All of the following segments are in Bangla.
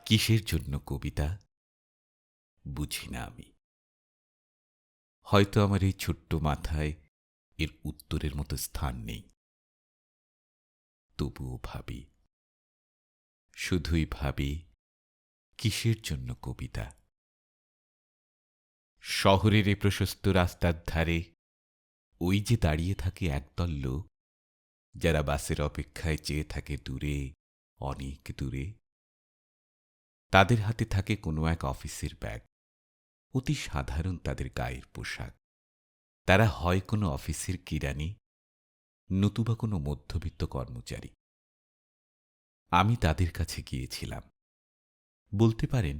কিসের জন্য কবিতা বুঝি না আমি। হয়তো আমার এই ছোট্ট মাথায় এর উত্তরের মতো স্থান নেই। তবুও ভাবি, শুধুই ভাবি, কিসের জন্য কবিতা। শহরের এ প্রশস্ত রাস্তার ধারে ওই যে দাঁড়িয়ে থাকে একদল লোক, যারা বাসের অপেক্ষায় চেয়ে থাকে দূরে, অনেক দূরে। তাদের হাতে থাকে কোনো এক অফিসের ব্যাগ। অতি সাধারণ তাদের গায়ের পোশাক। তারা হয় কোনো অফিসের কিরানি, নতুবা কোনো মধ্যবিত্ত কর্মচারী। আমি তাদের কাছে গিয়েছিলাম। বলতে পারেন,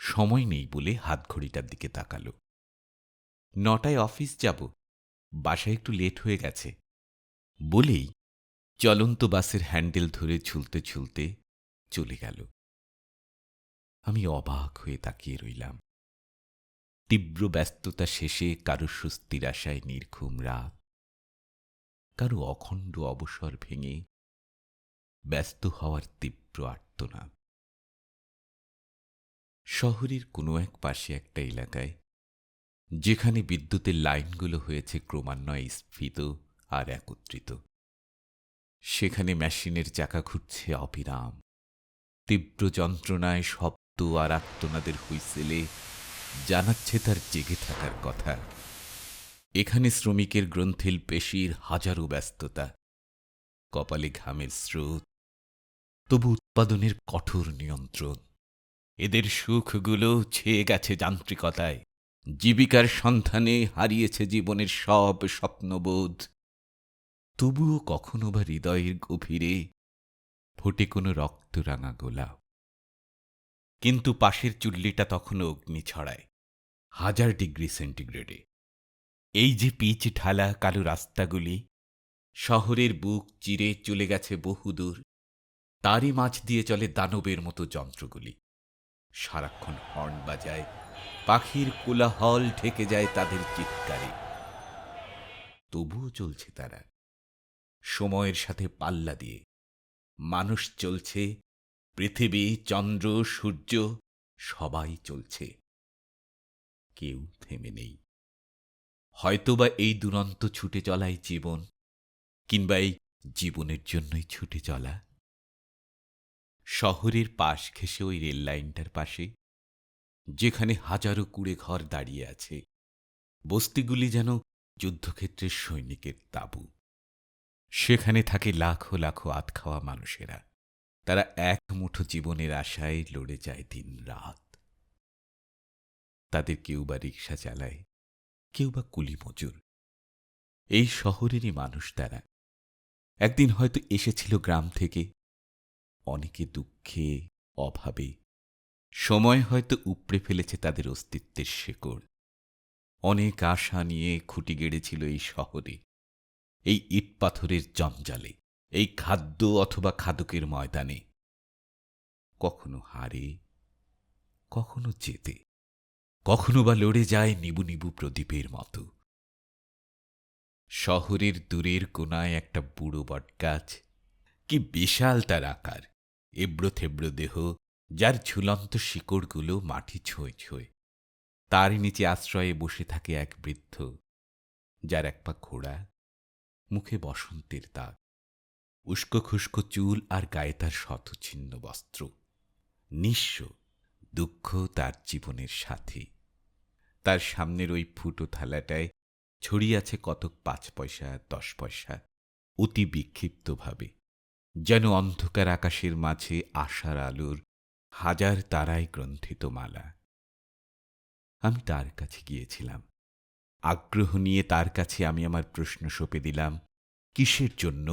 সময় নেই বলে হাতঘড়িটার দিকে তাকাল। ৯টায় অফিস যাব, বাসায় একটু লেট হয়ে গেছে বলেই চলন্ত বাসের হ্যান্ডেল ধরে ঝুলতে ঝুলতে চলে গেল। আমি অবাক হয়ে তাকিয়ে রইলাম। তীব্র ব্যস্ততা শেষে কারো স্বস্তির আশায় নির্ঘুম রাত, কারো অখণ্ড অবসর ভেঙে ব্যস্ত হওয়ার তীব্র আর্তনাদ। শহরের কোনো এক পাশে একটা এলাকায়, যেখানে বিদ্যুতের লাইনগুলো হয়েছে ক্রমান্বয়ে স্ফীত আর একত্রিত, সেখানে মেশিনের চাকা ঘুরছে অবিরাম। তীব্র যন্ত্রণায় শব্দ আর আর্তনাদের হুইসেলে জানাচ্ছে তার জেগে থাকার কথা। এখানে শ্রমিকের গ্রন্থিল পেশির হাজারো ব্যস্ততা, কপালে ঘামের স্রোত, তবু উৎপাদনের কঠোর নিয়ন্ত্রণ। এদের সুখগুলো ছেয়ে গেছে যান্ত্রিকতায়। জীবিকার সন্ধানে হারিয়েছে জীবনের সব স্বপ্নবোধ। তবুও কখনো বা হৃদয়ের গভীরে ফোটে কোনো রক্তরাঙা গোলাপ। কিন্তু পাশের চুল্লিটা তখনও অগ্নি ছড়ায় 1000 ডিগ্রি সেন্টিগ্রেডে। এই যে পিচ ঢালা কালো রাস্তাগুলি শহরের বুক চিরে চলে গেছে বহুদূর, তারই মাঝ দিয়ে চলে দানবের মতো যন্ত্রগুলি। সারাক্ষণ হর্ন বাজায়, পাখির কোলাহল ঢেকে যায় তাদের চিৎকারে। তবুও চলছে তারা সময়ের সাথে পাল্লা দিয়ে। মানুষ চলছে, পৃথিবী, চন্দ্র, সূর্য সবাই চলছে। কেউ থেমে নেই। হয়তোবা এই দুরন্ত ছুটে চলাই জীবন, কিংবা এই জীবনের জন্যই ছুটে চলা। শহরের পাশ ঘেঁষে ওই রেল লাইনটার পাশে, যেখানে হাজারো কুঁড়ে ঘর দাঁড়িয়ে আছে, বস্তিগুলি যেন যুদ্ধক্ষেত্রের সৈনিকের তাঁবু। সেখানে থাকে লাখো লাখো আধখাওয়া মানুষেরা। তারা এক মুঠো জীবনের আশায় লড়ে যায় দিন রাত। তাদের কেউ বা রিক্সা চালায়, কেউ বা কুলি মজুর। এই শহরেরই মানুষ তারা। একদিন হয়তো এসেছিল গ্রাম থেকে। অনেকে দুঃখে, অভাবে, সময় হয়তো উপড়ে ফেলেছে তাদের অস্তিত্বের শেকড়। অনেক আশা নিয়ে খুঁটি গেড়েছিল এই শহরে, এই ইট পাথরের জঞ্জালে, এই খাদ্য অথবা খাদকের ময়দানে। কখনো হারে, কখনো জেতে, কখনো বা লড়ে যায় নিবু নিবু প্রদীপের মতো। শহরের দূরের কোনায় একটা বুড়ো বটগাছ, কি বিশাল তার আকার, এবড়ো থেবড়ো দেহ, যার ঝুলন্ত শিকড়গুলো মাটি ছোঁয় ছোঁয়। তার নিচে আশ্রয়ে বসে থাকে এক বৃদ্ধ, যার এক পা খোড়া, মুখে বসন্তের দাগ, উস্কো খুস্কো চুল আর গায়ে তার শতছিন্ন বস্ত্র। নিঃস্ব, দুঃখ তার জীবনের সাথী। তার সামনের ওই ফুটো থালাটায় ছড়িয়ে আছে কতক ৫ পয়সা, ১০ পয়সা, অতি বিক্ষিপ্তভাবে, যেন অন্ধকার আকাশের মাঝে আশার আলোর হাজার তারায় গ্রন্থিত মালা। আমি তার কাছে গিয়েছিলাম। আগ্রহ নিয়ে তার কাছে আমি আমার প্রশ্ন সঁপে দিলাম, কিসের জন্য?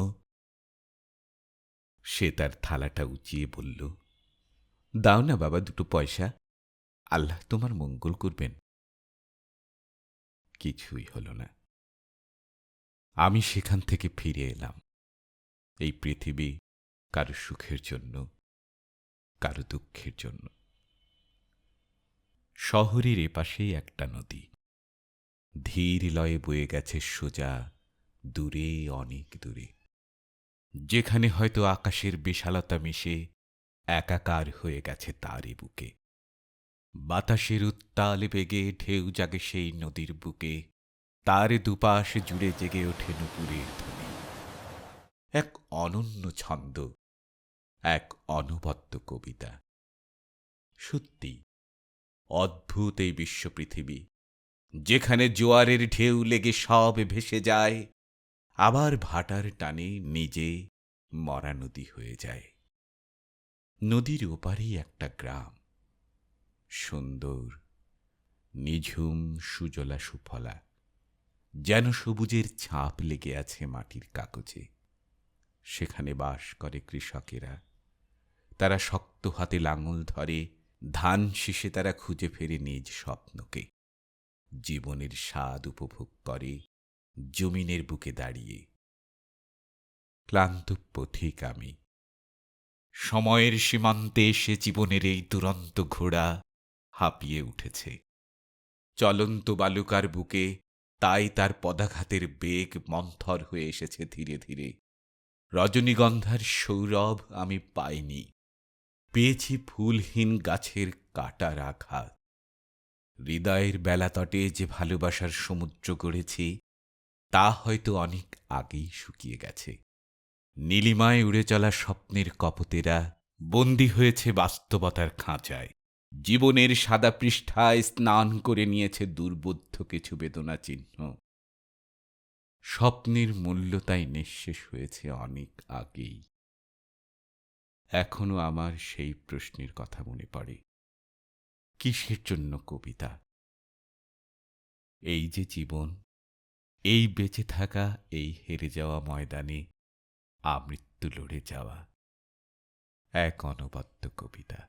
সে তার থালাটা উঁচিয়ে বলল, দাও না বাবা ২ পয়সা, আল্লাহ তোমার মঙ্গল করবেন। কিছুই হল না। আমি সেখান থেকে ফিরে এলাম। এই পৃথিবী কারো সুখের জন্য, কারো দুঃখের জন্য। শহরের এপাশেই একটা নদী, ধীর লয়ে বয়ে গেছে সোজা, দূরে, অনেক দূরে। যেখানে হয়তো আকাশের বিশালতা মিশে একাকার হয়ে গেছে তারই বুকে। বাতাসের উত্তাল বেগে ঢেউ জাগে সেই নদীর বুকে, তার দুপাশ জুড়ে জেগে ওঠে নুপুরের ধ্বনি। এক অনন্য ছন্দ, এক অনবদ্য কবিতা। সত্যি অদ্ভুত এই বিশ্বপৃথিবী, যেখানে জোয়ারের ঢেউ লেগে সব ভেসে যায়, আবার ভাটার টানে নিজে মরা নদী হয়ে যায়। নদীর ওপারেই একটা গ্রাম, সুন্দর, নিঝুম, সুজলা সুফলা, যেন সবুজের ছাপ লেগে আছে মাটির কাগজে। সেখানে বাস করে কৃষকেরা। তারা শক্ত হাতে লাঙল ধরে, ধান শীষে তারা খুঁজে ফেরে নিজ স্বপ্নকে। জীবনের স্বাদ উপভোগ করে জমিনের বুকে দাঁড়িয়ে। ক্লান্ত পথিক আমি, সময়ের সীমান্তে এসে জীবনের এই দুরন্ত ঘোড়া হাঁপিয়ে উঠেছে। চলন্ত বালুকার বুকে তাই তার পদাঘাতের বেগ মন্থর হয়ে এসেছে ধীরে ধীরে। রজনীগন্ধার সৌরভ আমি পাইনি, পেয়েছি ফুলহীন গাছের কাটার আঘাত। হৃদয়ের বেলাতটে যে ভালোবাসার সমুদ্র গড়েছি, তা হয়তো অনেক আগেই শুকিয়ে গেছে। নীলিমায় উড়ে চলা স্বপ্নের কপোতেরা বন্দী হয়েছে বাস্তবতার খাঁচায়। জীবনের সাদা পৃষ্ঠায় স্নান করে নিয়েছে দুর্বোধ্য কিছু বেদনা চিহ্ন। স্বপ্নের মূল্য তাই নিঃশেষ হয়েছে অনেক আগেই। এখনো আমার সেই প্রশ্নের কথা মনে পড়ে, কিসের জন্য কবিতা? এই যে জীবন, এই বেঁচে থাকা, এই হেরে যাওয়া ময়দানে আমৃত্যু লড়ে যাওয়া, এক অনবদ্য কবিতা।